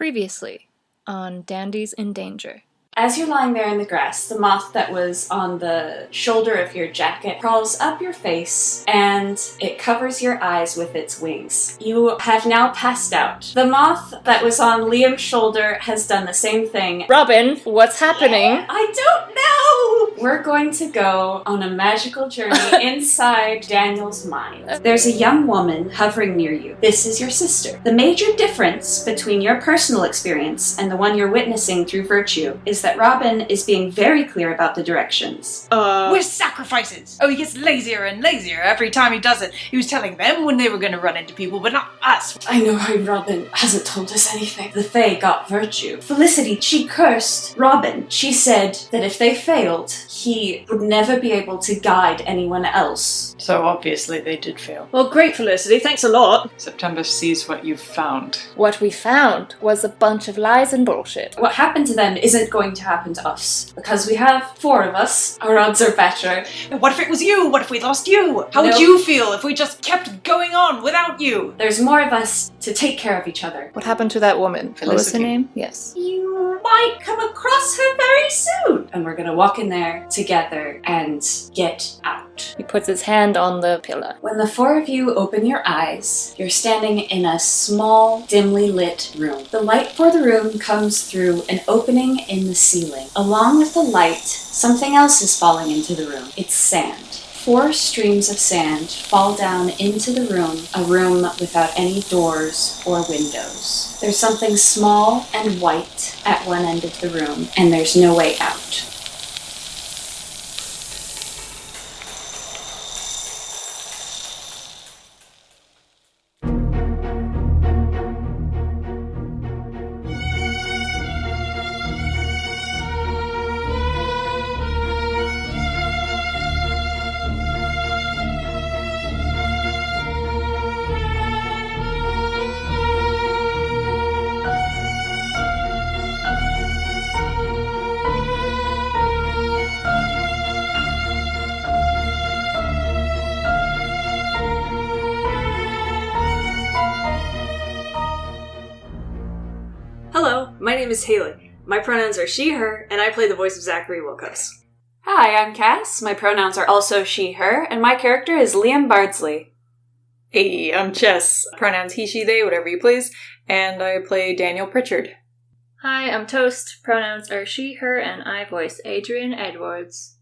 Previously on Dandies in Danger. As you're lying there in the grass, the moth that was on the shoulder of your jacket crawls up your face and it covers your eyes with its wings. You have now passed out. The moth that was on Liam's shoulder has done the same thing. Robin, what's happening? I don't know! We're going to go on a magical journey inside Daniel's mind. There's a young woman hovering near you. This is your sister. The major difference between your personal experience and the one you're witnessing through virtue is that Robin is being very clear about the directions. We're sacrifices! Oh, he gets lazier and lazier every time he does it. He was telling them when they were going to run into people, but not us. I know how Robin hasn't told us anything. The Fae got virtue. Felicity, she cursed Robin. She said that if they failed, he would never be able to guide anyone else. So obviously they did fail. Well, great, Felicity. Thanks a lot. September sees what you've found. What we found was a bunch of lies and bullshit. What happened to them isn't going to happen to us. Because we have 4 of us, our odds are better. What if it was you? What if we lost you? How would you feel if we just kept going on without you? There's more of us to take care of each other. What happened to that woman? What was her Felicity. name? Yes. You might come across her very soon. And we're gonna walk in there together and get out. He puts his hand on the pillar. When the 4 of you open your eyes, you're standing in a small, dimly lit room. The light for the room comes through an opening in the ceiling. Along with the light, something else is falling into the room. It's sand. 4 streams of sand fall down into the room, a room without any doors or windows. There's something small and white at one end of the room, and there's no way out. Hello, my name is Haile. My pronouns are she, her, and I play the voice of Zachery Wilkos. Hi, I'm Cass. My pronouns are also she, her, and my character is Liam Bardsley. Hey, I'm Chess. Pronouns he, she, they, whatever you please. And I play Daniel Pritchard. Hi, I'm Toast. Pronouns are she, her, and I voice Adrian Edwards.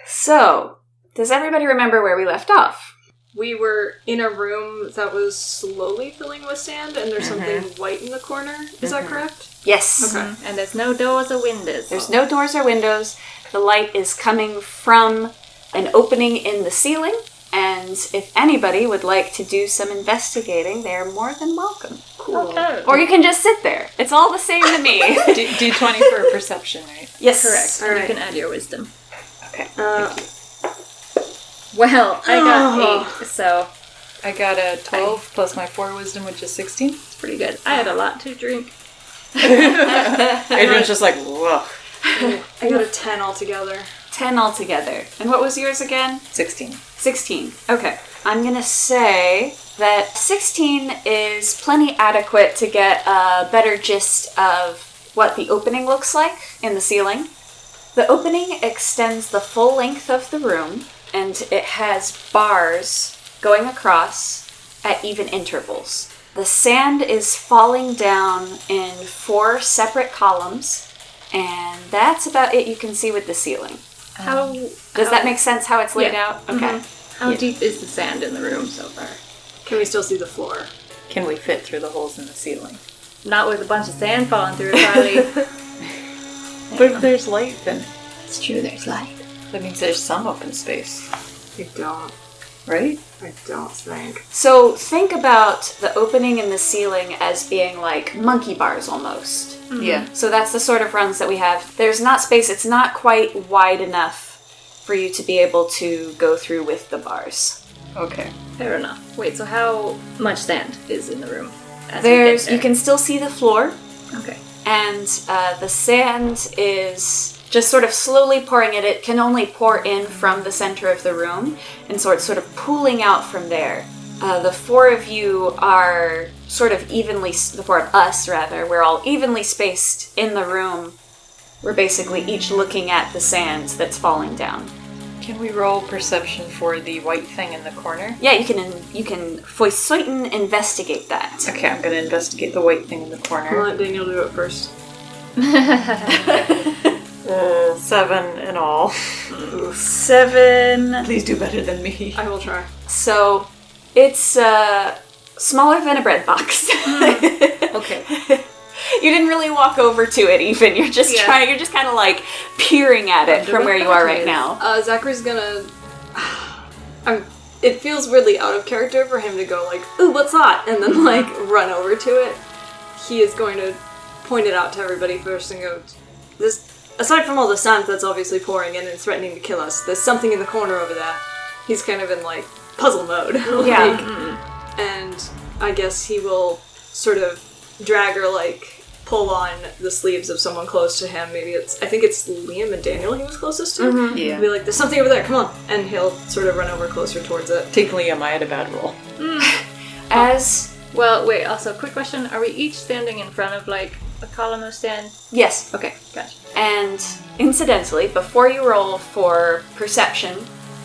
So, does everybody remember where we left off? We were in a room that was slowly filling with sand, and there's something white in the corner. Is that correct? Yes. Okay. And there's no doors or windows. There's no doors or windows. The light is coming from an opening in the ceiling, and if anybody would like to do some investigating, they're more than welcome. Cool. Okay. Or you can just sit there. It's all the same to me. Do 20 for perception, right? Yes. Correct. All right. You can add your wisdom. Okay. Well, I got 8, so I got a 12 plus my 4 wisdom, which is 16. it's pretty good. I had a lot to drink. Adrian's just like, whoa. I got a 10 altogether. 10 altogether. And what was yours again? 16. 16. Okay. I'm going to say that 16 is plenty adequate to get a better gist of what the opening looks like in the ceiling. The opening extends the full length of the room, and it has bars going across at even intervals. The sand is falling down in 4 separate columns, and that's about it you can see with the ceiling. Does that make sense how it's laid out? Okay. How deep is the sand in the room so far? Can we still see the floor? Can we fit through the holes in the ceiling? Not with a bunch of sand falling through it, probably. But if there's light, then It's true, there's light. that means there's some open space, I don't. right? I don't think. So think about the opening in the ceiling as being like monkey bars almost. Yeah. So that's the sort of runs that we have. There's not space, it's not quite wide enough for you to be able to go through with the bars. Okay. Fair enough. Wait, so how much sand is in the room? as we get There's, there? you can still see the floor, Okay. and the sand is just sort of slowly pouring it. It can only pour in from the center of the room, and so it's sort of pooling out from there. The four of you are sort of the four of us, rather, we're all evenly spaced in the room. We're basically each looking at the sand that's falling down. Can we roll perception for the white thing in the corner? Yeah, you can for certain investigate that. Okay, I'm gonna investigate the white thing in the I'll corner. let Daniel do it first. 7 in all. 7. Please do better than me. I will try. So, it's smaller than a bread box. Okay. You didn't really walk over to it even. You're just you're just kind of like peering at it from where you are right now. Zachary's gonna... it feels really out of character for him to go like, ooh, what's that? And then like run over to it. He is going to point it out to everybody first and go, aside from all the sand that's obviously pouring in and threatening to kill us, there's something in the corner over there. He's kind of in like puzzle mode. And I guess he will sort of drag or like pull on the sleeves of someone close to him. I think it's Liam and Daniel he was closest to. Mm-hmm. Yeah. He'll be like, there's something over there, come on. And he'll sort of run over closer towards it. Take Liam, I had a bad roll. Well, wait, also, quick question. Are we each standing in front of, like, a column of sand? Yes. Okay, gotcha. And incidentally, before you roll for perception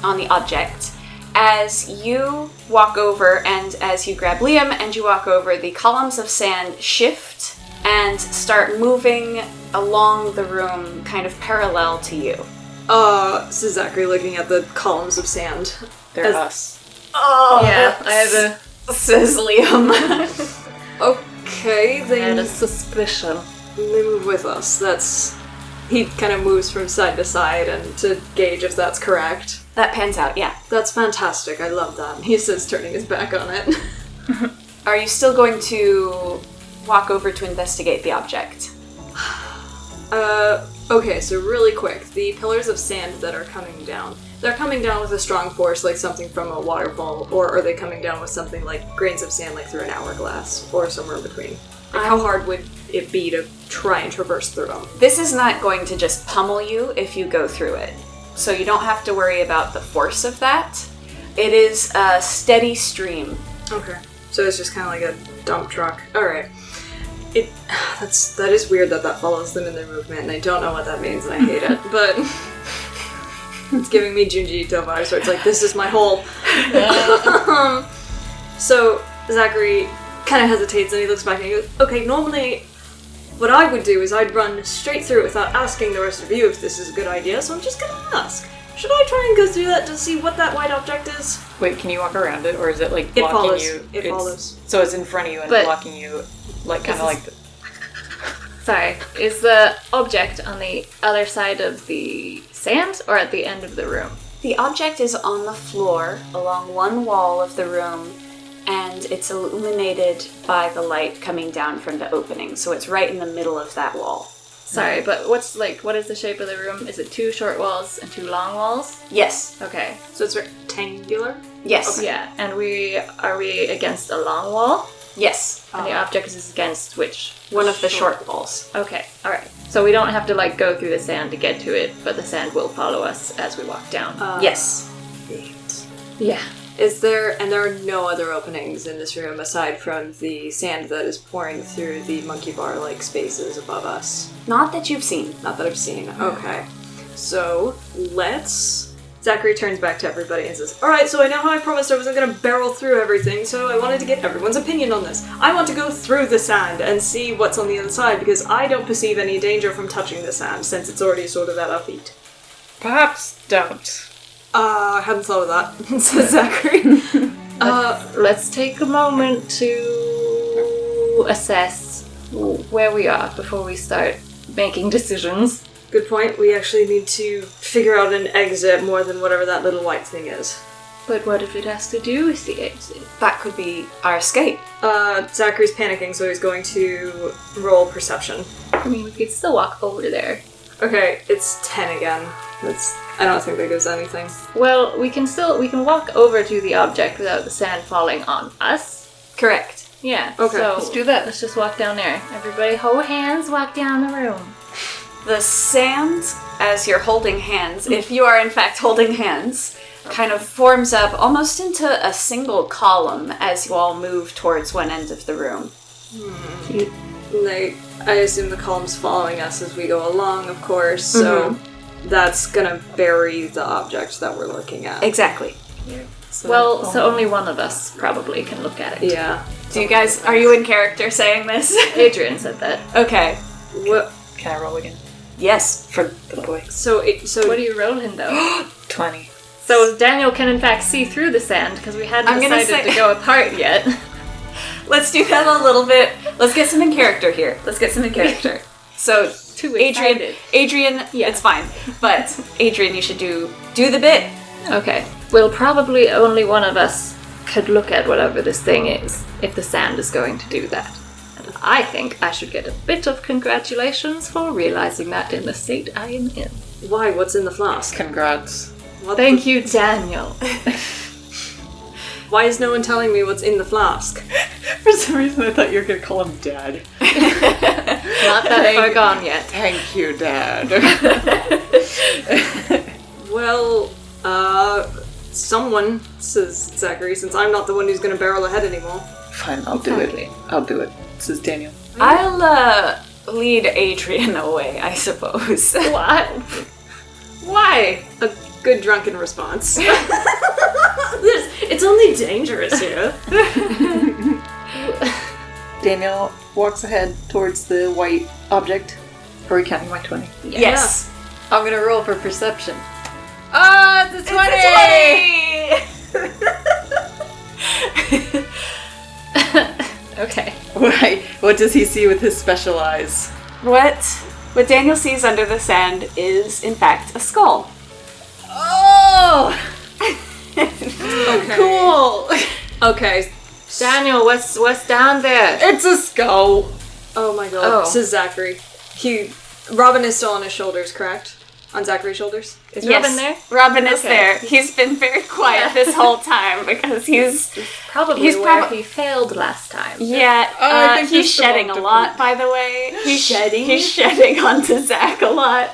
on the object, as you walk over and as you grab Liam and you walk over, the columns of sand shift and start moving along the room kind of parallel to you. So Zachary looking at the columns of sand. They're us. Oh, Yeah, I have says Liam. Okay, I they had a suspicion. move with us. He kind of moves from side to side and to gauge if that's correct. That pans out, yeah. That's fantastic, I love that. He says, turning his back on it. Are you still going to walk over to investigate the object? Okay, so really quick, the pillars of sand that are coming down, they're coming down with a strong force, like something from a waterfall, or are they coming down with something like grains of sand, like through an hourglass, or somewhere in between? Like, how hard would it be to try and traverse through them? This is not going to just pummel you if you go through it. So you don't have to worry about the force of that. It is a steady stream. Okay. So it's just kind of like a dump truck. Alright. That is weird that follows them in their movement, and I don't know what that means, and I hate it, but it's giving me Junji Ito vibes, so it's like, this is my hole. So Zachary kind of hesitates, and he looks back and he goes, okay, normally what I would do is I'd run straight through it without asking the rest of you if this is a good idea, so I'm just gonna ask. Should I try and go through that to see what that white object is? Wait, can you walk around it, or is it like It blocking follows. you? It follows. So it's in front of you and But- blocking you, like kind of like. Sorry, is the object on the other side of the sand or at the end of the room? The object is on the floor along one wall of the room, and it's illuminated by the light coming down from the opening, so it's right in the middle of that wall. Sorry, but what is the shape of the room? Is it 2 short walls and 2 long walls? Yes. Okay. So it's rectangular? Yes. Yeah, and are we against a long wall? Yes. And the object is against which? One of the short walls. Okay, alright. So we don't have to like go through the sand to get to it, but the sand will follow us as we walk down. Yes. Yeah. There are no other openings in this room aside from the sand that is pouring through the monkey bar-like spaces above us. Not that you've seen. Not that I've seen. Okay. So, Zachary turns back to everybody and says, alright, so I know how I promised I wasn't going to barrel through everything, so I wanted to get everyone's opinion on this. I want to go through the sand and see what's on the other side, because I don't perceive any danger from touching the sand, since it's already sort of at our feet. Perhaps don't. I hadn't thought of that, says Zachary. Let's take a moment to assess where we are before we start making decisions. Good point. We actually need to figure out an exit more than whatever that little white thing is. But what if it has to do with the exit? That could be our escape. Zachary's panicking, so he's going to roll perception. I mean, we could still walk over there. Okay, it's 10 again. I don't think that gives anything. Well, we can walk over to the object without the sand falling on us. Correct. Yeah. Okay, so let's do that. Let's just walk down there. Everybody hold hands, walk down the room. The sand, as you're holding hands, if you are in fact holding hands, kind of forms up almost into a single column as you all move towards one end of the room. I assume the column's following us as we go along, of course, so that's gonna bury the object that we're looking at. Exactly. So only one of us probably can look at it. Yeah. Are you in character saying this? Adrian said that. Okay. What? Can I roll again? Yes. For the boy. So What are you rolling though? 20. So Daniel can in fact see through the sand because we hadn't decided to go apart yet. Let's do that a little bit. Let's get some in character here. So, Too Adrian, excited. Yeah. it's fine. But Adrian, you should do the bit. Okay. Well, probably only one of us could look at whatever this thing is if the sand is going to do that. And I think I should get a bit of congratulations for realizing that in the state I am in. why? What's in the flask? Congrats. Thank you, Daniel. Why is no one telling me what's in the flask? For some reason, I thought you were going to call him Dad. Not that far gone yet. Thank you, Dad. Well, someone, says Zachery, since I'm not the one who's gonna barrel ahead anymore. Fine, I'll do it. I'll do it. This is Daniel. I'll lead Adrian away, I suppose. What? Why? A good drunken response. It's only dangerous here. Daniel walks ahead towards the white object. Are we counting my 20? Yes. I'm going to roll for perception. Ah, it's a 20! Okay. Right. What does he see with his special eyes? What Daniel sees under the sand is, in fact, a skull. Oh! Okay. Cool! Okay. Daniel, what's down there? It's a skull! Oh my god. Oh. Says Zachery. Robin is still on his shoulders, correct? On Zachary's shoulders? Is Robin there? Robin is Okay. there. He's been very quiet this whole time because he's Probably He's where prob- he failed last time. I think he's this shedding a belonged to lot, by the way. He's shedding? He's shedding onto Zach a lot.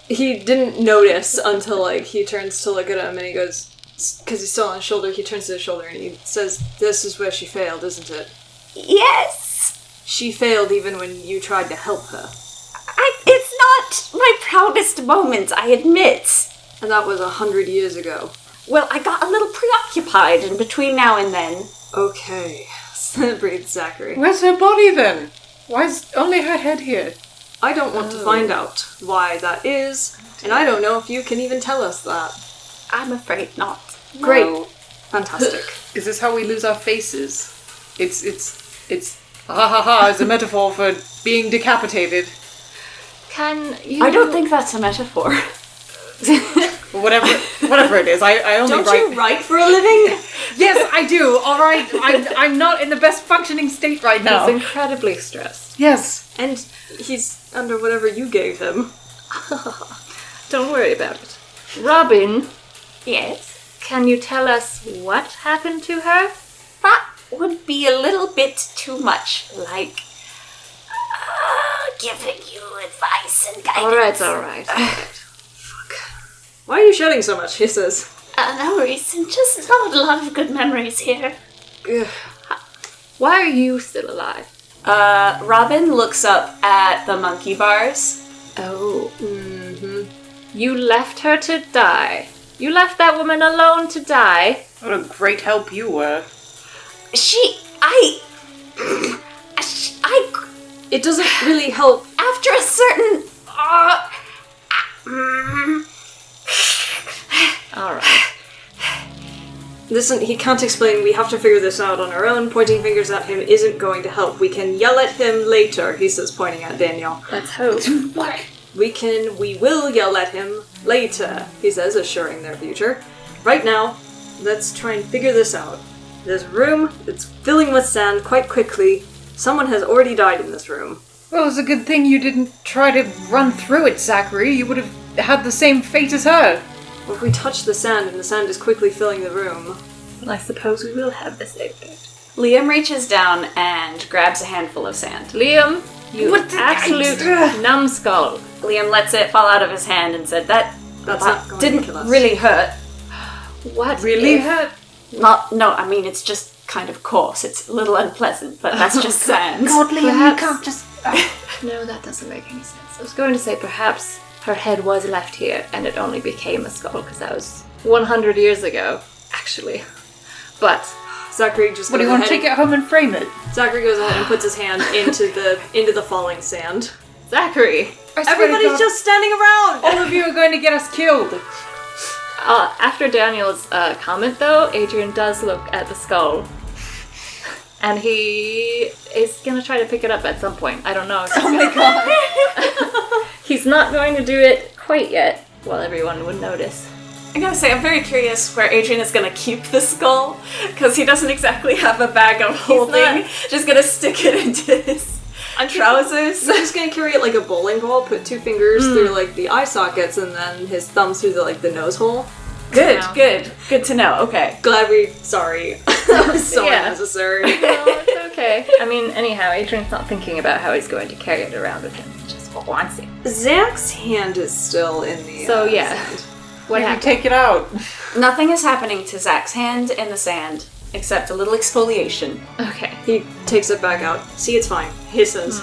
He didn't notice until, like, he turns to look at him and he goes, because he's still on his shoulder, he turns to his shoulder and he says, "This is where she failed, isn't it? Yes. She failed even when you tried to help her." It's not my proudest moment, I admit. And that was 100 years ago. Well, I got a little preoccupied in between now and then. Okay, breathed Zachery. Where's her body then? Why's only her head here? I don't want to find out why that is, and I don't know if you can even tell us that. I'm afraid not. Great. Fantastic. Is this how we lose our faces? It's ha ha ha, it's a metaphor for being decapitated. Can you... I don't think that's a metaphor. Whatever it is, I only Don't write... you write for a living? Yes, I do, alright. I'm not in the best functioning state right now. He's incredibly stressed. Yes. And he's under whatever you gave him. Don't worry about it. Robin, Yes. can you tell us what happened to her? That would be a little bit too much, like giving you advice and guidance. All right. Why are you shedding so much? He says. No reason, just not a lot of good memories here. Ugh. Why are you still alive? Robin looks up at the monkey bars. Oh. You left her to die. You left that woman alone to die. What a great help you were. It doesn't really help. After a certain... All right. Listen, he can't explain. We have to figure this out on our own. Pointing fingers at him isn't going to help. We can yell at him later, he says, pointing at Daniel. Let's hope. We will yell at him later, he says, assuring their future. Right now, let's try and figure this out. This room, it's filling with sand quite quickly. Someone has already died in this room. Well, it's a good thing you didn't try to run through it, Zachery. You would have had the same fate as her. Well, if we touch the sand and the sand is quickly filling the room... Well, I suppose we will have the same fate. Liam reaches down and grabs a handful of sand. Liam, you absolute numbskull. Liam lets it fall out of his hand and said, That's not going to didn't kill us." really hurt. What? Really? No, I mean, it's just kind of coarse. It's a little unpleasant, but that's just sand. God, Liam, you Perhaps- can't just... No, that doesn't make any sense. I was going to say perhaps her head was left here and it only became a skull because that was 100 years ago, actually. But Zachary just What, do goes you want to ahead take it home and frame it? Zachary goes ahead and puts his hand into the falling sand. Zachary, I swear to Everybody's God, just standing around! all of you are going to get us killed. after Daniel's comment though, Adrian does look at the skull. And he is gonna try to pick it up at some point. I don't know. Oh my God. He's not going to do it quite yet. Well, everyone would notice. I gotta say, I'm very curious where Adrian is gonna keep the skull, because he doesn't exactly have a bag of holding. Just gonna stick it into his trousers. He's just gonna carry it like a bowling ball, put 2 fingers through like the eye sockets and then his thumbs through the nose hole. Good, Yeah. good to know. Okay. Sorry. That was so Yeah. unnecessary. No, it's okay. I mean, anyhow, Adrian's not thinking about how he's going to carry it around with him. He just wants it. Zach's hand is still in the So, yeah. sand. What Maybe happened? take it out. Nothing is happening to Zach's hand in the sand except a little exfoliation. Okay. He takes it back out. See, it's fine. He says,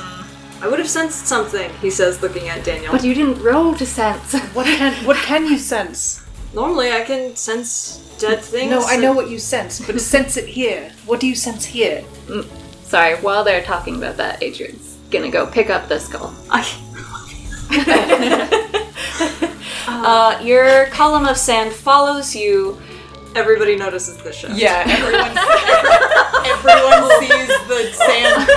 I would have sensed something, he says, looking at Daniel. But you didn't roll to sense. What can you sense? Normally I can sense dead things. No, I know what you sense, but sense it here. What do you sense here? Sorry, while they're talking about that, Adrian's gonna go pick up the skull. Your column of sand follows you. Everybody notices the shift. Yeah, everyone sees the sand.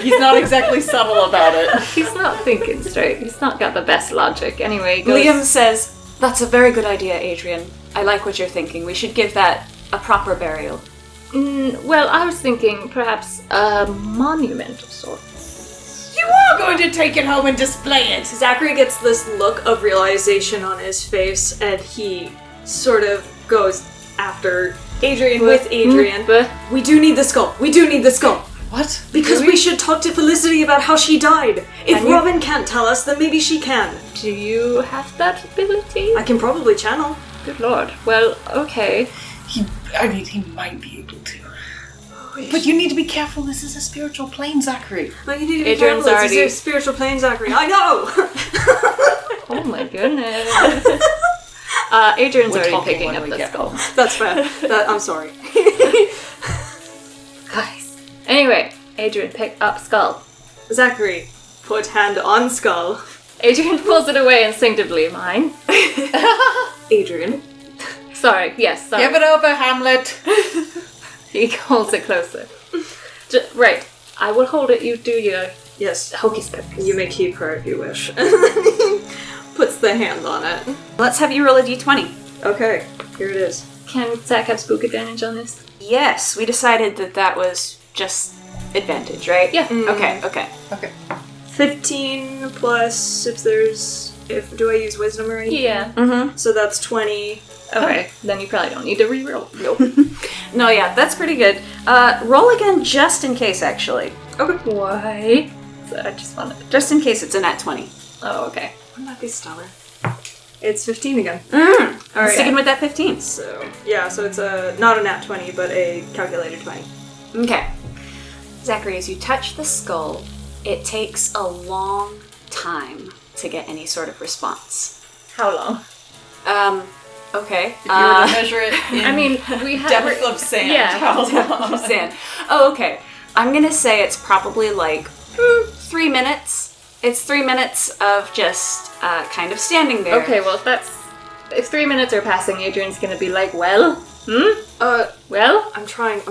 He's not exactly subtle about it. He's not thinking straight. He's not got the best logic. Anyway, he goes, Liam says, "That's a very good idea, Adrian. I like what you're thinking. We should give that a proper burial." Well, I was thinking perhaps a monument of sorts. You are going to take it home and display it. Zachary gets this look of realization on his face, and he sort of goes after Adrian with Adrian. But We do need the skull. We do need the skull. What? Because we should talk to Felicity about how she died. If Can you? Robin can't tell us, then maybe she can. do you have that ability? I can probably channel. Good lord. Well, okay. He might be able to. But you need to be careful. This is a spiritual plane, Zachary. But you need to be Adrian's careful. already- It's a spiritual plane, Zachary. I know! Oh my goodness. Adrian's We're already talking picking when up we the get skull. That's fair. I'm sorry. Guys. Anyway, Adrian picked up skull. Zachary, put hand on skull. Adrian pulls it away instinctively. Mine. Adrian. Sorry. Yes. Sorry. Give it over, Hamlet. He holds it closer. Right. I will hold it. You do your Yes. hocus pocus. You may keep her if you wish. Puts the hand on it. Let's have you roll a d20. Okay, here it is. Can Zach have spook advantage on this? Yes, we decided that was just advantage, right? Yeah. Okay. Okay. 15 plus do I use wisdom or anything? Yeah. Mm-hmm. So that's 20. Okay. Then you probably don't need to reroll. Nope. No, yeah, that's pretty good. Roll again just in case, actually. Okay. Why? So I just wanted. Just in case it's a nat 20. Oh, okay. Wouldn't that be stellar? It's 15 again. Alright. Sticking with that 15. So, yeah, so it's not a nat 20, but a calculated 20. Okay. Zachary, as you touch the skull, it takes a long time to get any sort of response. How long? Okay. If you were to measure it in I mean, we have depth of sand, Yeah. how long? Sand. Oh, okay. I'm gonna say it's probably like 3 minutes. It's 3 minutes of just kind of standing there. Okay, well, if 3 minutes are passing, Adrian's gonna be like, well, well? I'm trying.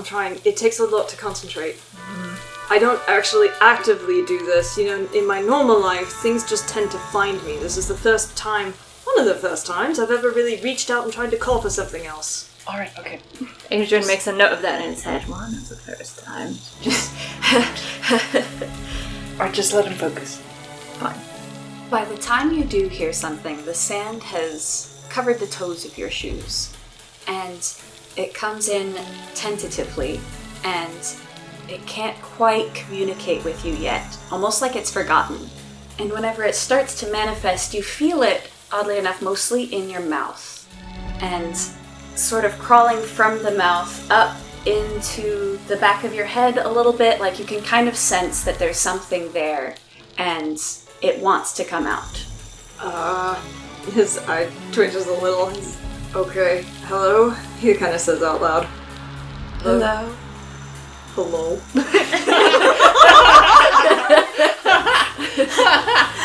It takes a lot to concentrate. I don't actually actively do this. You know, in my normal life, things just tend to find me. This is the first time, one of the first times, I've ever really reached out and tried to call for something else. Alright, okay. Adrian makes a note of that in his head. One of the first time. Or just let him focus. Fine. By the time you do hear something, the sand has covered the toes of your shoes. And it comes in tentatively, and it can't quite communicate with you yet, almost like it's forgotten. And whenever it starts to manifest, you feel it, oddly enough, mostly in your mouth. And sort of crawling from the mouth up into the back of your head a little bit. Like you can kind of sense that there's something there and it wants to come out. His eye twitches a little. He's, okay, hello? He kind of says out loud. Hello? Hello?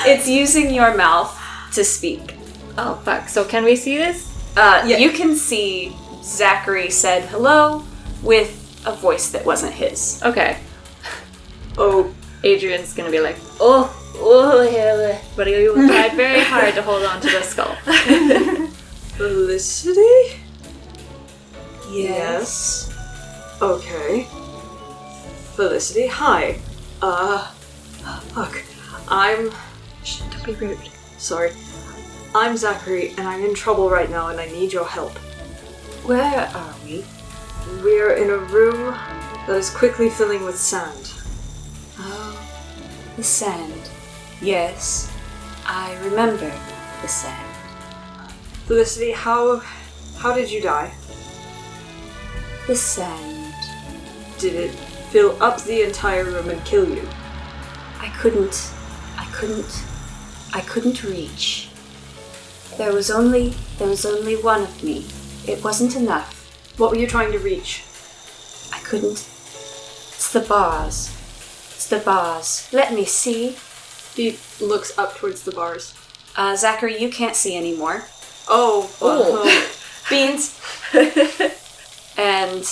It's using your mouth to speak. Oh, fuck. So can we see this? Yeah. You can see Zachery said hello with a voice that wasn't his. Okay. Oh, Adrian's gonna be like, oh, Haile. But you tried very hard to hold on to the skull. Felicity? Yes. Okay. Felicity, hi. Look, Don't be rude. sorry. I'm Zachery, and I'm in trouble right now, and I need your help. Where are we? We're in a room that is quickly filling with sand. Oh, the sand. Yes, I remember the sand. Felicity, how did you die? The sand. Did it fill up the entire room and kill you? I couldn't reach. There was only one of me. It wasn't enough. What were you trying to reach? I couldn't. It's the bars. It's the bars. Let me see. He looks up towards the bars. Zachery, you can't see anymore. Oh. Beans. And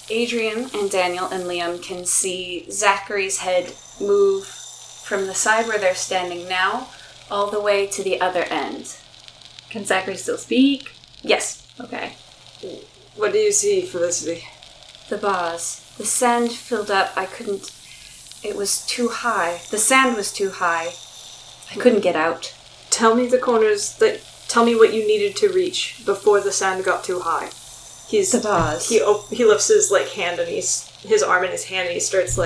Adrian and Daniel and Liam can see Zachary's head move from the side where they're standing now all the way to the other end. Can Zachery still speak? Yes. Okay. What do you see, Felicity? The bars. The sand filled up. I couldn't... It was too high. The sand was too high. I couldn't get out. Tell me the corners tell me what you needed to reach before the sand got too high. The bars. He lifts his hand and his arm in his hand and he starts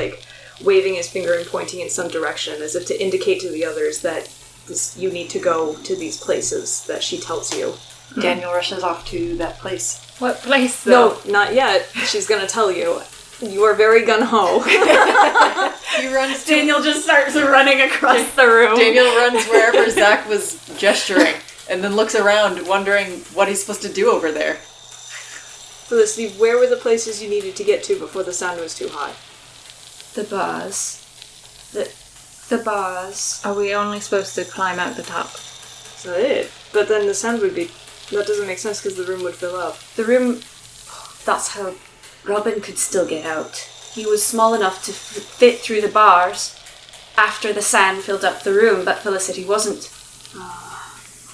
waving his finger and pointing in some direction as if to indicate to the others that you need to go to these places that she tells you. Daniel rushes off to that place. What place, though? No, not yet. She's gonna tell you. You are very gung-ho. He runs. Daniel just starts running across the room. Daniel runs wherever Zach was gesturing, and then looks around, wondering what he's supposed to do over there. Felicity, where were the places you needed to get to before the sound was too high? The bars. The bars. Are we only supposed to climb out the top? That's not it. But then the sound would be... That doesn't make sense because the room would fill up. The room... That's how Robin could still get out. He was small enough to fit through the bars after the sand filled up the room, but Felicity wasn't.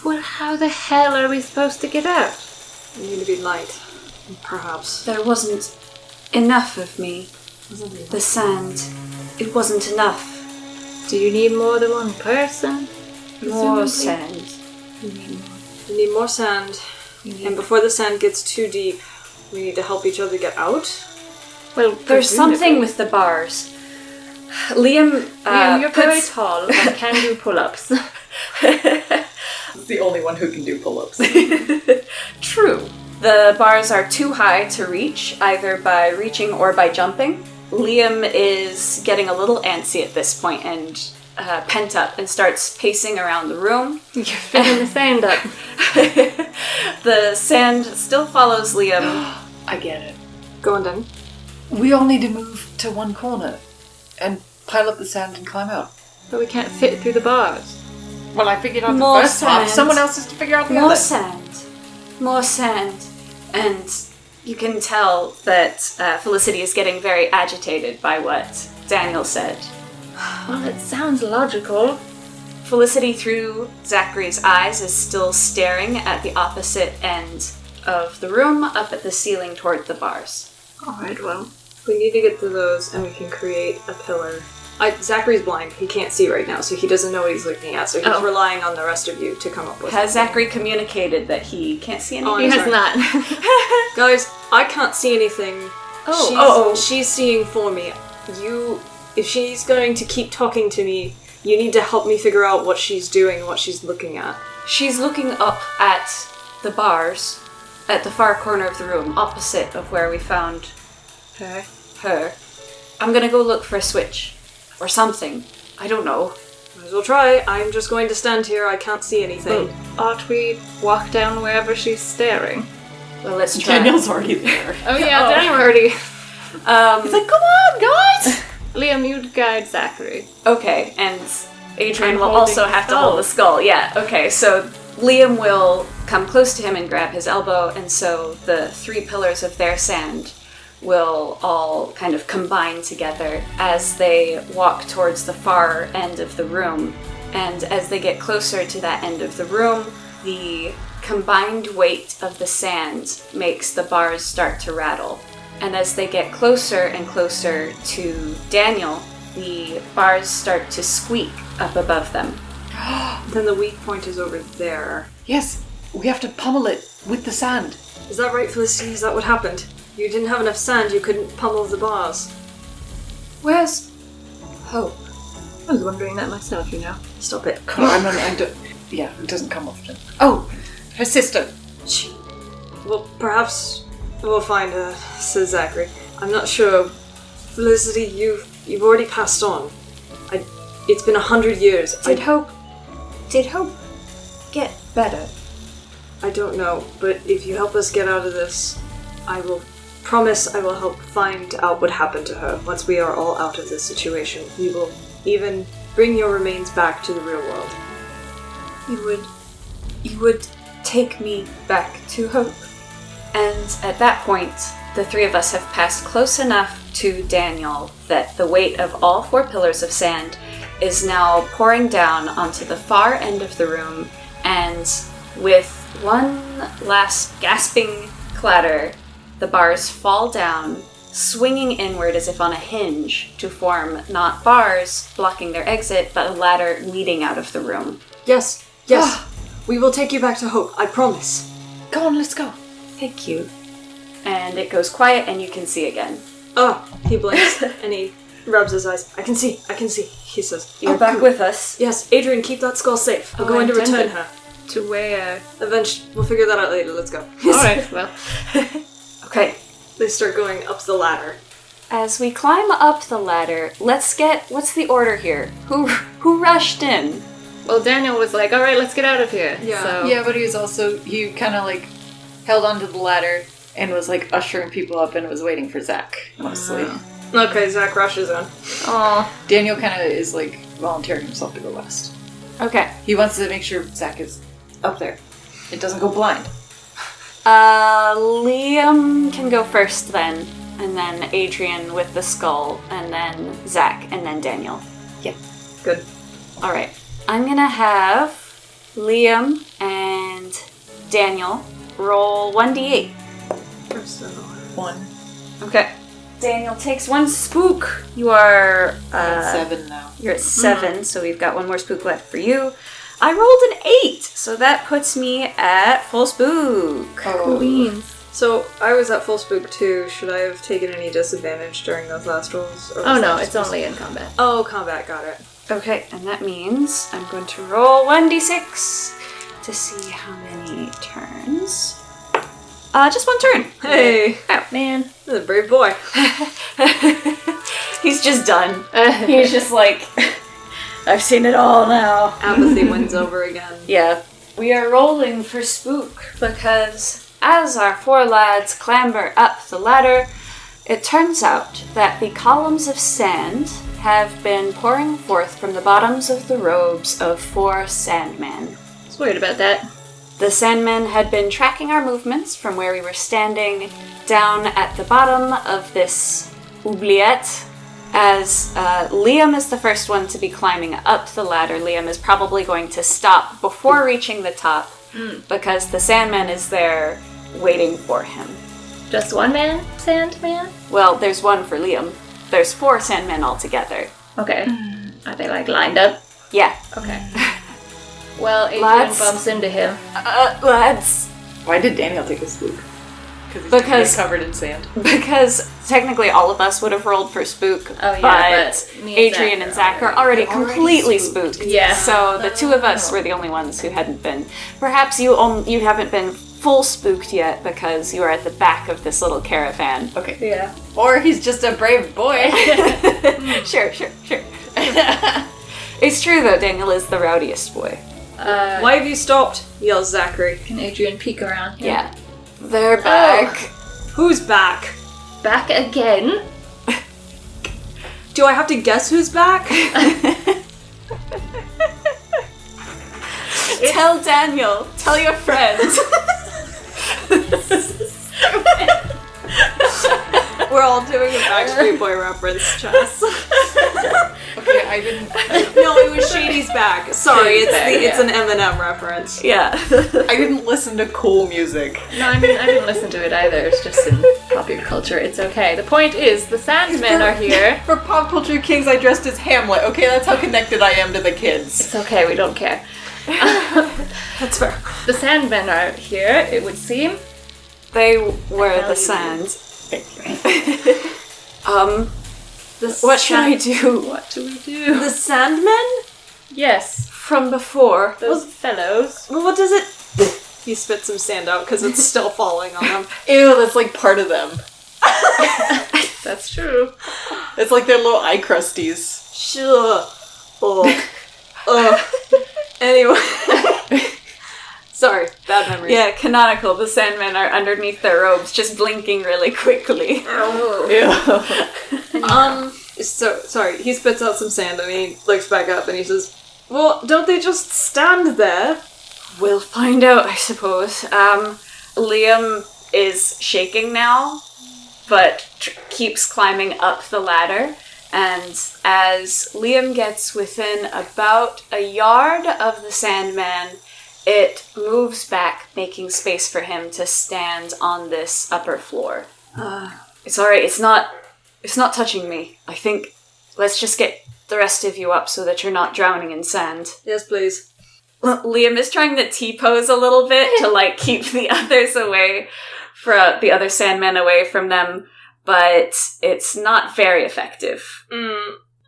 Well, how the hell are we supposed to get out? You need to be light. Perhaps. There wasn't enough of me. The sand, it wasn't enough. Do you need more than one person? More Presumably. sand. We need more sand. And before the sand gets too deep, we need to help each other get out. Well, There's something with the bars. Liam, you're very tall and can do pull-ups. He's the only one who can do pull-ups. True. The bars are too high to reach, either by reaching or by jumping. Liam is getting a little antsy at this point and pent up and starts pacing around the room. You're filling the sand up. The sand still follows Liam. I get it. Go on, then. We all need to move to one corner and pile up the sand and climb out. But we can't fit through the bars. Well, I figured out More the first half. sand. Someone else has to figure out the More other. sand. More sand. And you can tell that Felicity is getting very agitated by what Daniel said. Well, it sounds logical. Felicity, through Zachary's eyes, is still staring at the opposite end of the room, up at the ceiling toward the bars. Alright, well. We need to get to those and we can create a pillar. Zachary's blind. He can't see right now, so he doesn't know what he's looking at, so he's relying on the rest of you to come up with Has something. Zachary communicated that he can't see anything? Oh, He I'm has sorry. not. Guys, I can't see anything. She's seeing for me. If she's going to keep talking to me, you need to help me figure out what she's doing, what she's looking at. She's looking up at the bars, at the far corner of the room, opposite of where we found Okay. her. I'm gonna go look for a switch. Or something. I don't know. Might as well try. I'm just going to stand here. I can't see anything. Ought we walk down wherever she's staring? Well, let's try. Daniel's already there. Oh yeah, Daniel already. He's like, come on, guys! Liam, you'd guide Zachery. Okay, and Adrian I'm will holding also the have to skull. hold the skull. Yeah, okay, so Liam will come close to him and grab his elbow, and so the 3 pillars of their sand will all kind of combine together as they walk towards the far end of the room. And as they get closer to that end of the room, the combined weight of the sand makes the bars start to rattle. And as they get closer and closer to Daniel, the bars start to squeak up above them. Then the weak point is over there. Yes, we have to pummel it with the sand. Is that right, Felicity? Is that what happened? You didn't have enough sand, you couldn't pummel the bars. Where's Hope? I was wondering that myself, you know. Stop it. Yeah, it doesn't come often. Oh, her sister. Well, perhaps we'll find her, says Zachery. I'm not sure. Felicity, you've already passed on. It's been 100 years. Did Hope get better? I don't know, but if you help us get out of this, I will promise I will help find out what happened to her. Once we are all out of this situation, we will even bring your remains back to the real world. You would take me back to Hope. And at that point, the 3 of us have passed close enough to Daniel that the weight of all 4 pillars of sand is now pouring down onto the far end of the room, and with one last gasping clatter, the bars fall down, swinging inward as if on a hinge to form not bars blocking their exit, but a ladder leading out of the room. Yes. We will take you back to Hope, I promise. Come on, let's go. Thank you. And it goes quiet and you can see again. He blinks and he rubs his eyes. I can see, he says. You're back with us. Yes, Adrian, keep that skull safe. We're going to return her. To where? Eventually, we'll figure that out later. Let's go. Alright, well. Okay. They start going up the ladder. As we climb up the ladder, let's get... What's the order here? Who rushed in? Well, Daniel was like, alright, let's get out of here. Yeah. So, Yeah, but he kind of like held onto the ladder and was like ushering people up and was waiting for Zach, mostly. Okay, Zach rushes in. Aw. Daniel kind of is like volunteering himself to go last. Okay. He wants to make sure Zach is up there. It doesn't go blind. Liam can go first then, and then Adrian with the skull, and then Zach, and then Daniel. Yeah. Good. Alright. I'm gonna have Liam and Daniel roll 1d8. First of all. 1. Okay. Daniel takes 1 spook. You are... I'm at 7 now. You're at 7, so we've got 1 more spook left for you. I rolled an 8, so that puts me at full spook. Queens. So, I was at full spook too. Should I have taken any disadvantage during those last rolls? Or was Oh that no, just it's only in combat. Oh, combat, got it. Okay, and that means I'm going to roll 1d6 to see how many turns. Just 1 turn. Hey, Oh, man. this is a brave boy. He's just done. He's just like, I've seen it all now. Apathy wins over again. Yeah. We are rolling for spook because as our 4 lads clamber up the ladder, it turns out that the columns of sand have been pouring forth from the bottoms of the robes of 4 sandmen. I was worried about that. The sandmen had been tracking our movements from where we were standing down at the bottom of this oubliette. As Liam is the first one to be climbing up the ladder, Liam is probably going to stop before reaching the top because the Sandman is there waiting for him. Just one man? Sandman? Well, there's 1 for Liam. There's 4 Sandmen altogether. Okay. Are they like lined up? Yeah. Okay. Well, Adrian Lads. bumps into him. Lads. Why did Daniel take a spook? Because- he's covered in sand. Because technically all of us would have rolled for spook, Oh, yeah, but me and Adrian Zach and are Zach are already completely spooked. Yeah. So the 2 of us were the only ones who hadn't been. Perhaps you haven't been full spooked yet because you are at the back of this little caravan. Okay. Yeah. Or he's just a brave boy. Sure. It's true, though, Daniel is the rowdiest boy. Why have you stopped? Yells Zachery. Can Adrian peek around? Yeah. They're back. Who's back? Back again? Do I have to guess who's back? Tell Daniel. Tell your friends. We're all doing a Backstreet Boy reference, Chess. Okay, I didn't. No, it was Shady's back. Sorry, Shady's back, it's an Eminem reference. Yeah. I didn't listen to cool music. No, I mean, I didn't listen to it either. It's just in popular culture. It's okay. The point is, the Sandmen are here. For Pop Culture Kings, I dressed as Hamlet. Okay, that's how connected I am to the kids. It's okay, we don't care. That's fair. The Sandmen are here, it would seem. They were the value sand. Thank you. What should I do? What do we do? The Sandmen? Yes, From before. those fellows. Well, what does it... He spit some sand out because it's still falling on him. Ew, that's like part of them. That's true. It's like their little eye crusties. Sure. Anyway. Sorry, bad memories. Yeah, canonical. The Sandmen are underneath their robes, just blinking really quickly. Ew. So, sorry, he spits out some sand and he looks back up and he says, well, don't they just stand there? We'll find out, I suppose. Liam is shaking now, but keeps climbing up the ladder. And as Liam gets within about a yard of the Sandman, it moves back, making space for him to stand on this upper floor. It's alright, it's not touching me. I think let's just get the rest of you up so that you're not drowning in sand. Yes, please. Liam is trying to T-pose a little bit to, like, keep the others away, the other Sandmen away from them, but it's not very effective.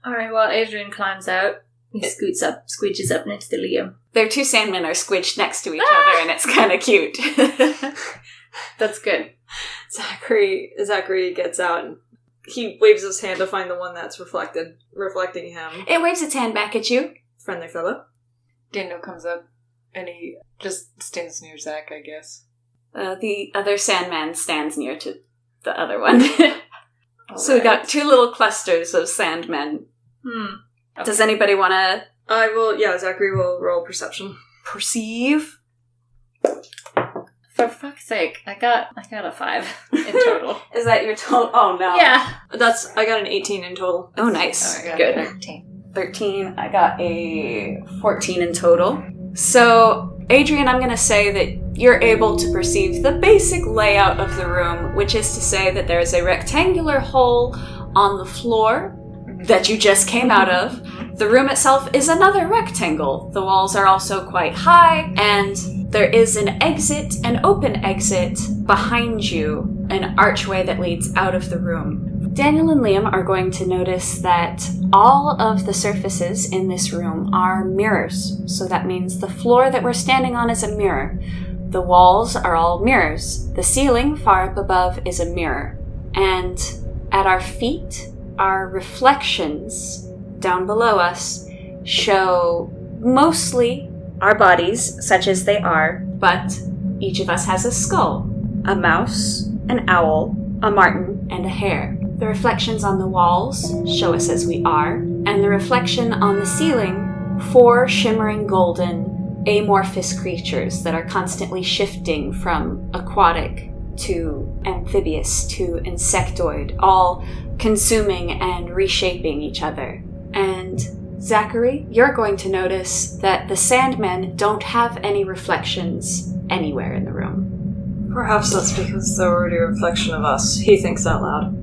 Alright, well, Adrian climbs out. He squeeges up next to Liam. Their two Sandmen are squidged next to each other, and it's kind of cute. That's good. Zachery gets out and he waves his hand to find the one that's reflecting him. It waves its hand back at you. Friendly fellow. Daniel comes up and he just stands near Zach, I guess. The other Sandman stands near to the other one. So we got two little clusters of Sandmen. Okay. Does anybody want to Zachery will roll perception. perceive? For fuck's sake, I got a 5 in total. Is that your total? Oh, no. Yeah. I got an 18 in total. Oh, nice. Good. 13. I got a 14 in total. So, Adrian, I'm going to say that you're able to perceive the basic layout of the room, which is to say that there is a rectangular hole on the floor that you just came out of. The room itself is another rectangle. The walls are also quite high, and there is an open exit behind you, an archway that leads out of the room. Daniel and Liam are going to notice that all of the surfaces in this room are mirrors. So that means the floor that we're standing on is a mirror. The walls are all mirrors. The ceiling far up above is a mirror. And at our feet, our reflections down below us show mostly our bodies, such as they are, but each of us has a skull, a mouse, an owl, a marten, and a hare. The reflections on the walls show us as we are, and the reflection on the ceiling, 4 shimmering golden amorphous creatures that are constantly shifting from aquatic to amphibious to insectoid, all consuming and reshaping each other. And Zachery, you're going to notice that the Sandmen don't have any reflections anywhere in the room. Perhaps that's because they're already a reflection of us. He thinks out loud.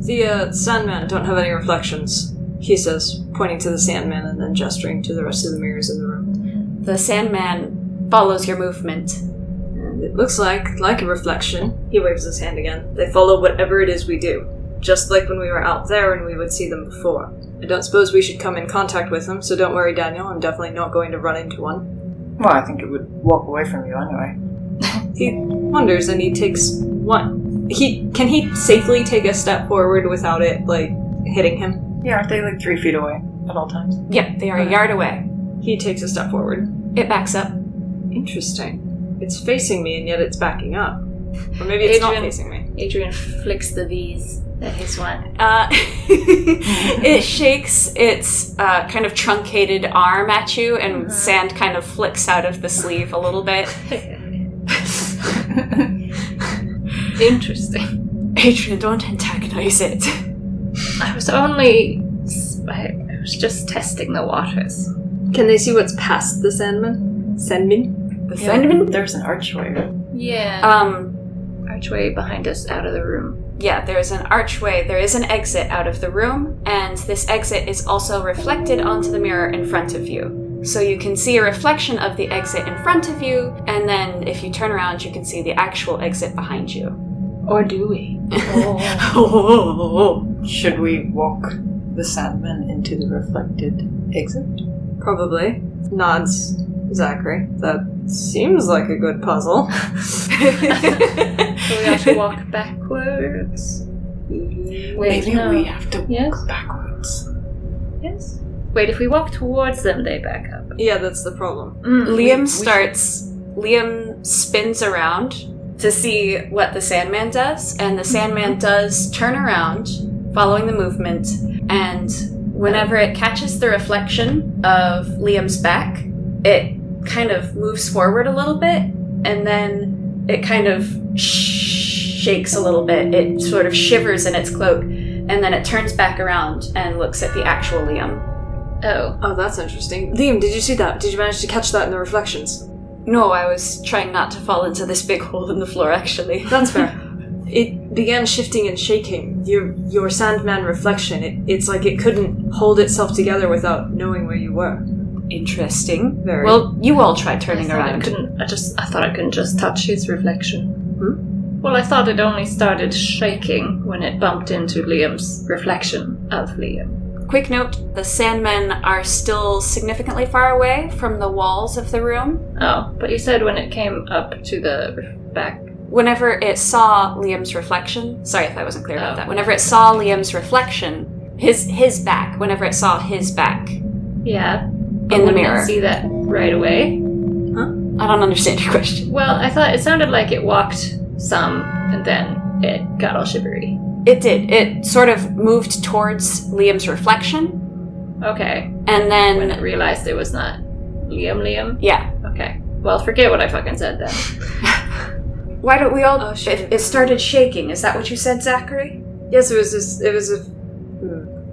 The Sandmen don't have any reflections, he says, pointing to the Sandman and then gesturing to the rest of the mirrors in the room. The Sandman follows your movement. And it looks like a reflection. He waves his hand again. They follow whatever it is we do. Just like when we were out there and we would see them before. I don't suppose we should come in contact with them, so don't worry, Daniel. I'm definitely not going to run into one. Well, I think it would walk away from you anyway. He wonders, and he takes one. Can he safely take a step forward without it, like, hitting him? Yeah, aren't they like 3 feet away at all times? Yep, they are a yard away. He takes a step forward. It backs up. Interesting. It's facing me, and yet it's backing up. Or maybe it's not facing me. Adrian flicks the V's at his one. It shakes its kind of truncated arm at you, and sand kind of flicks out of the sleeve a little bit. Interesting. Adrian, don't antagonize it. I was just testing the waters. Can they see what's past the Sandman? Sandman? The Sandman? There's an archway. Yeah. Archway behind us out of the room. Yeah, there's an archway. There is an exit out of the room, and this exit is also reflected onto the mirror in front of you. So you can see a reflection of the exit in front of you, and then if you turn around, you can see the actual exit behind you. Or do we? Should we walk the Sandman into the reflected exit? Probably. Nods Zachery. That seems like a good puzzle. So we have to walk backwards? Wait, Maybe no. we have to Yes? walk backwards. Yes. Wait, if we walk towards them, they back up. Yeah, that's the problem. Liam spins around to see what the Sandman does, and the Sandman does turn around, following the movement, and whenever it catches the reflection of Liam's back, it kind of moves forward a little bit, and then it kind of shakes a little bit. It sort of shivers in its cloak, and then it turns back around and looks at the actual Liam. Oh, that's interesting. Liam, did you see that? Did you manage to catch that in the reflections? No, I was trying not to fall into this big hole in the floor, actually. That's fair. It began shifting and shaking. Your Sandman reflection, it's like it couldn't hold itself together without knowing where you were. Interesting. Very. Well, you all try turning I around. thought I couldn't just touch his reflection. Well, I thought it only started shaking when it bumped into Liam's reflection of Liam. Quick note, the Sandmen are still significantly far away from the walls of the room. Oh, but you said when it came up to the back. Whenever it saw Liam's reflection, sorry if I wasn't clear about Oh. that. Whenever it saw Liam's reflection, his back, whenever it saw his back Yeah. in the mirror. Didn't see that right away. I don't understand your question. Well, I thought it sounded like it walked some, and then it got all shivery. It did. It sort of moved towards Liam's reflection, Okay. and When then, it realized it was not Liam. yeah. Okay. Well, forget what I fucking said then. Why don't we all... Oh, shit. it started shaking. Is that what you said, Zachery? Yes,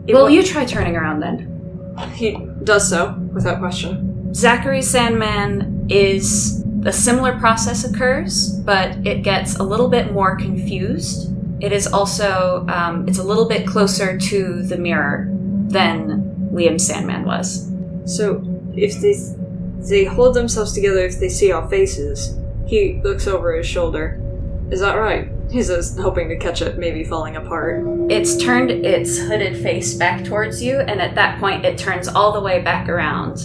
Well, you try turning around then. He does so, without question. Zachery Sandman is... A similar process occurs, but it gets a little bit more confused. It is also... it's a little bit closer to the mirror than Liam Sandman was. So, if they hold themselves together if they see our faces, he looks over his shoulder. Is that right? He says, hoping to catch it maybe falling apart. It's turned its hooded face back towards you, and at that point it turns all the way back around.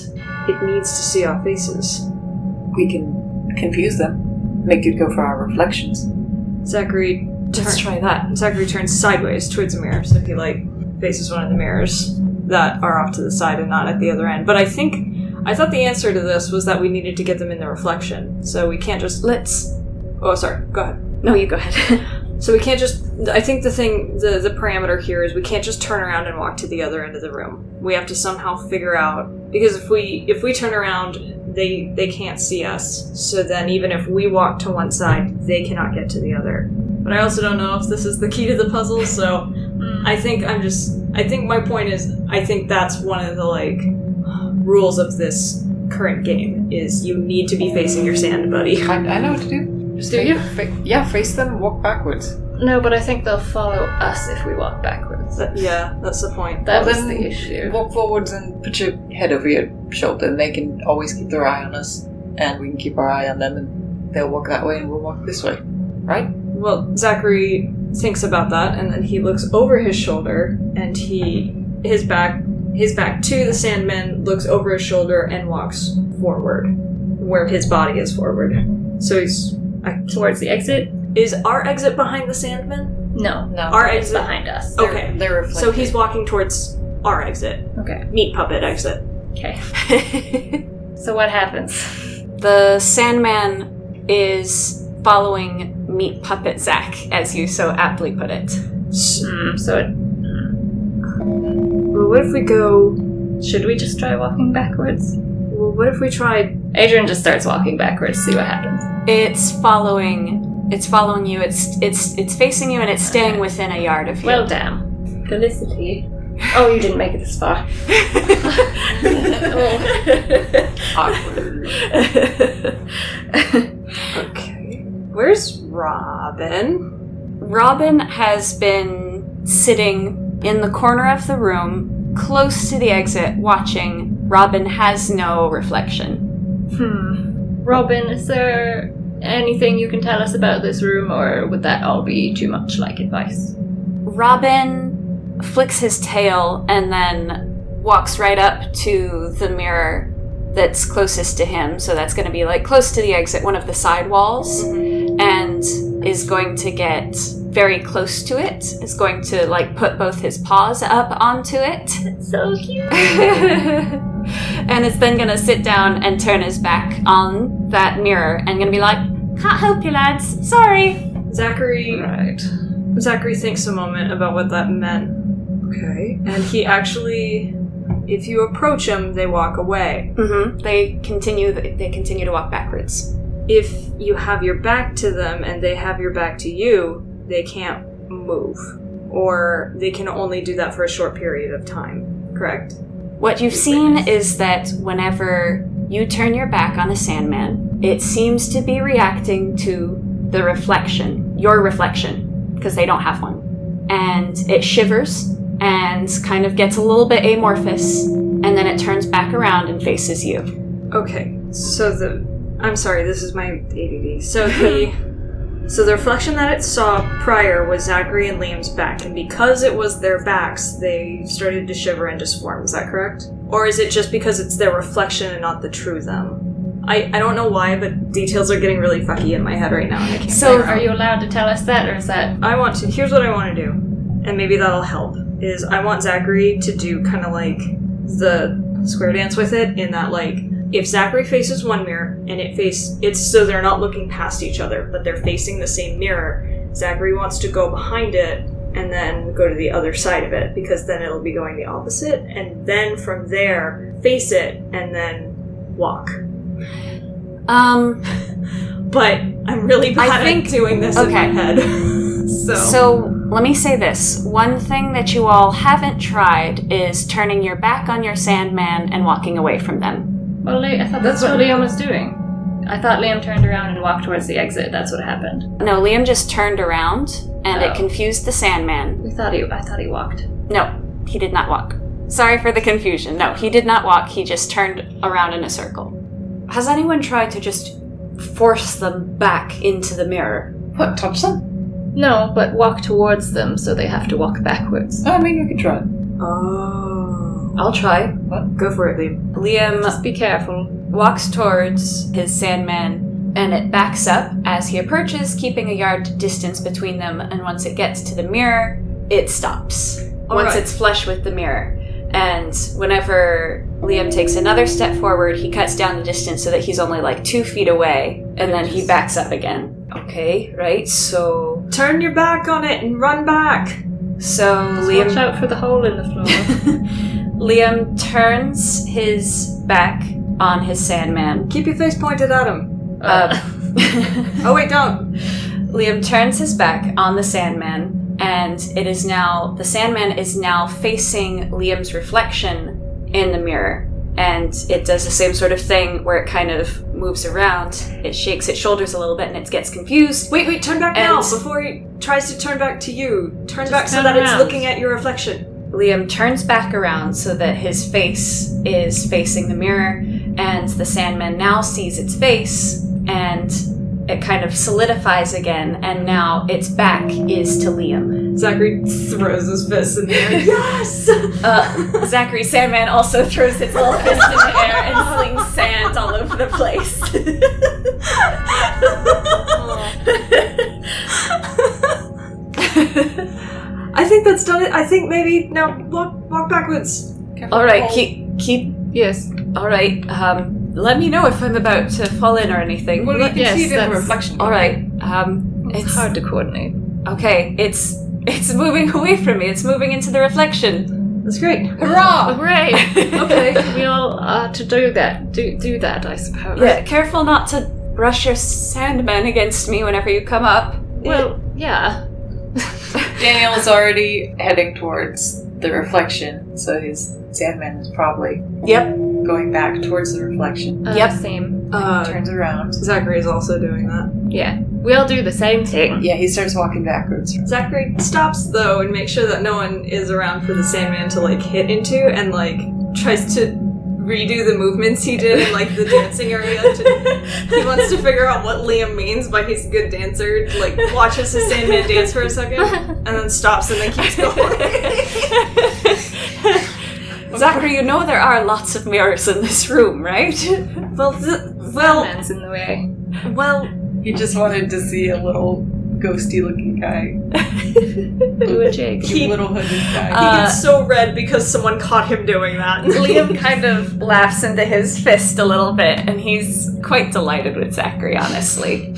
It needs to see our faces. We can confuse them. Make it go for our reflections. Zachery Let's try that. Zachery turns sideways towards the mirror, so he, faces one of the mirrors that are off to the side and not at the other end. But I thought the answer to this was that we needed to get them in the reflection, so we can't just... Oh, sorry, go ahead. No, you go ahead. So we can't just... I think the parameter here is we can't just turn around and walk to the other end of the room. We have to somehow figure out... Because if we turn around, they can't see us. So then even if we walk to one side, they cannot get to the other. But I also don't know if this is the key to the puzzle, so I think my point is, I think that's one of the, rules of this current game, is you need to be facing your sand buddy. I know what to do. Just Do you? Face them, walk backwards. No, but I think they'll follow us if we walk backwards. Yeah, that's the point. That was Then the issue. Walk forwards and put your head over your shoulder, and they can always keep their eye on us, and we can keep our eye on them, and they'll walk that way, and we'll walk this way. Right? Well, Zachery thinks about that, and then he looks over his shoulder, and his back to the Sandman, looks over his shoulder and walks forward, where his body is forward. So he's towards the exit. Is our exit behind the Sandman? No. Our It's exit behind us. Okay. They're reflected. So he's walking towards our exit. Okay. Meat puppet exit. Okay. So what happens? The Sandman is following Meat Puppet Zach, as you so aptly put it. So it... Well, what if we go... Should we just try walking backwards? Well, what if we try... Adrian just starts walking backwards, see what happens. It's following you. It's facing you, and it's staying within a yard of you. Well, damn. Felicity. Oh, you didn't make it this far. Awkward. Okay. Where's Robin? Robin has been sitting in the corner of the room, close to the exit, watching. Robin has no reflection. Robin, is there anything you can tell us about this room, or would that all be too much like advice? Robin flicks his tail and then walks right up to the mirror that's closest to him, so that's going to be like close to the exit, one of the side walls, and is going to get very close to it, is going to like put both his paws up onto it. So cute. And it's then going to sit down and turn his back on that mirror and going to be like, can't help you lads, sorry. Zachery Right. thinks a moment about what that meant. Okay. And he actually, if you approach him, they walk away. Mm-hmm. They continue to walk backwards. If you have your back to them and they have your back to you, they can't move. Or they can only do that for a short period of time, correct? What you've seen is that whenever you turn your back on a Sandman, it seems to be reacting to the reflection, your reflection, because they don't have one. And it shivers and kind of gets a little bit amorphous, and then it turns back around and faces you. Okay, so I'm sorry, this is my ADD. So the reflection that it saw prior was Zachery and Liam's back, and because it was their backs, they started to shiver and just form. Is that correct? Or is it just because it's their reflection and not the true them? I don't know why, but details are getting really fucky in my head right now, and I can't. So Are you allowed to tell us that, or is that... Here's what I want to do, and maybe that'll help, is I want Zachery to do kind of like the square dance with it, in that like, if Zachery faces one mirror, and it's so they're not looking past each other, but they're facing the same mirror, Zachery wants to go behind it, and then go to the other side of it, because then it'll be going the opposite, and then from there, face it, and then walk. But I'm really bad at doing this in my head. So let me say this. One thing that you all haven't tried is turning your back on your Sandman and walking away from them. Well, I thought that's what Liam was doing. I thought Liam turned around and walked towards the exit. That's what happened. No, Liam just turned around, and it confused the Sandman. I thought he walked. No, he did not walk. Sorry for the confusion. No, he did not walk. He just turned around in a circle. Has anyone tried to just force them back into the mirror? What, touch them? No, but walk towards them, so they have to walk backwards. Oh, I mean, we could try. Oh. I'll try. What? Go for it, Liam. Liam Just be careful. walks towards his Sandman, and it backs up as he approaches, keeping a yard distance between them, and once it gets to the mirror, it stops. Once it's flush with the mirror. And whenever Liam takes another step forward, he cuts down the distance so that he's only like 2 feet away, and then he backs up again. Okay, right, so... Turn your back on it and run back! So Liam... Watch out for the hole in the floor. Liam turns his back on his Sandman. Keep your face pointed at him. Oh wait, don't! Liam turns his back on the Sandman, and the Sandman is now facing Liam's reflection in the mirror. And it does the same sort of thing where it kind of moves around. It shakes its shoulders a little bit and it gets confused. Wait, turn back now before he tries to turn back to you. Turn back so that it's looking at your reflection. Liam turns back around so that his face is facing the mirror, and the Sandman now sees its face, and it kind of solidifies again, and now its back is to Liam. Zachary throws his fist in the air. Yes! Zachary Sandman also throws his little fist in the air and slings sand all over the place. I think that's done it. I think maybe now walk backwards. All right, keep. Yes. All right. Let me know if I'm about to fall in or anything. Well, you can Yes, see it in the that's- reflection. All right. It's hard to coordinate. Okay. It's moving away from me. It's moving into the reflection. That's great. Hurrah! Hooray! Okay. We all are to do that. Do that, I suppose. Yeah. Careful not to brush your sandman against me whenever you come up. Well, yeah. Daniel is already heading towards the reflection, so his Sandman is probably going back towards the reflection. Yep. Same. Turns around. Zachary is also doing that. Yeah. We all do the same thing. Yeah, he starts walking backwards. Zachary stops though and makes sure that no one is around for the Sandman to like hit into, and like tries to redo the movements he did in like the dancing area. He wants to figure out what Liam means by he's a good dancer. Like watches his Sandman dance for a second, and then stops and then keeps going. Zachary, you know there are lots of mirrors in this room, right? Well, Sandman's in the way. well. He just wanted to see a little ghosty-looking guy. Do a jig. He- Little hooded guy. He gets so red because someone caught him doing that. Liam kind of laughs into his fist a little bit, and he's quite delighted with Zachary, honestly.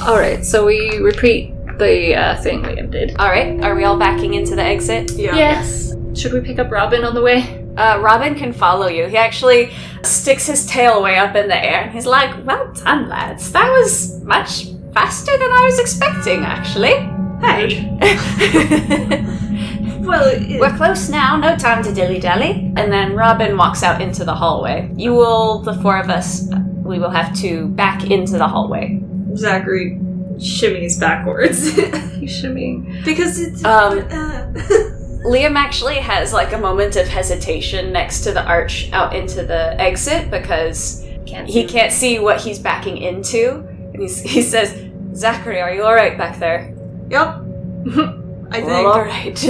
Alright, so we repeat the thing Liam did. All right, are we all backing into the exit? Yeah. Yes. Should we pick up Robin on the way? Robin can follow you. He actually sticks his tail way up in the air, and he's like, well done, lads. That was much faster than I was expecting, actually. Hey. Well, We're close now, no time to dilly-dally. And then Robin walks out into the hallway. The four of us, we will have to back into the hallway. Zachary shimmies backwards. He's shimmying. Because it's... Liam actually has like a moment of hesitation next to the arch out into the exit because he can't see what he's backing into. And he says, Zachary, are you alright back there? Yep. I think. Well, alright.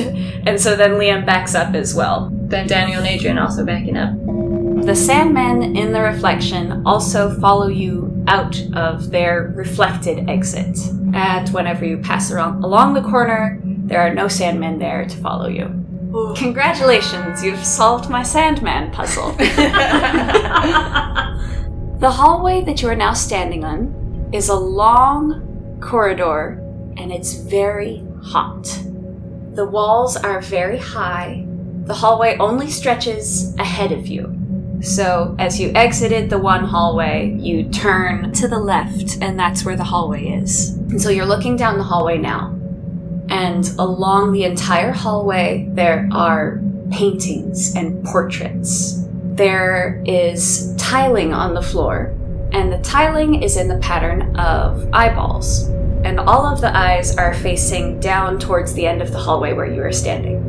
And so then Liam backs up as well. Then Daniel and Adrian also backing up. The Sandmen in the reflection also follow you out of their reflected exit. And whenever you pass along the corner, there are no Sandmen there to follow you. Oh. Congratulations, you've solved my Sandman puzzle. The hallway that you are now standing on is a long corridor, and it's very hot. The walls are very high. The hallway only stretches ahead of you. So as you exited the one hallway, you turn to the left, and that's where the hallway is. And so you're looking down the hallway now. And along the entire hallway, there are paintings and portraits. There is tiling on the floor, and the tiling is in the pattern of eyeballs. And all of the eyes are facing down towards the end of the hallway where you are standing.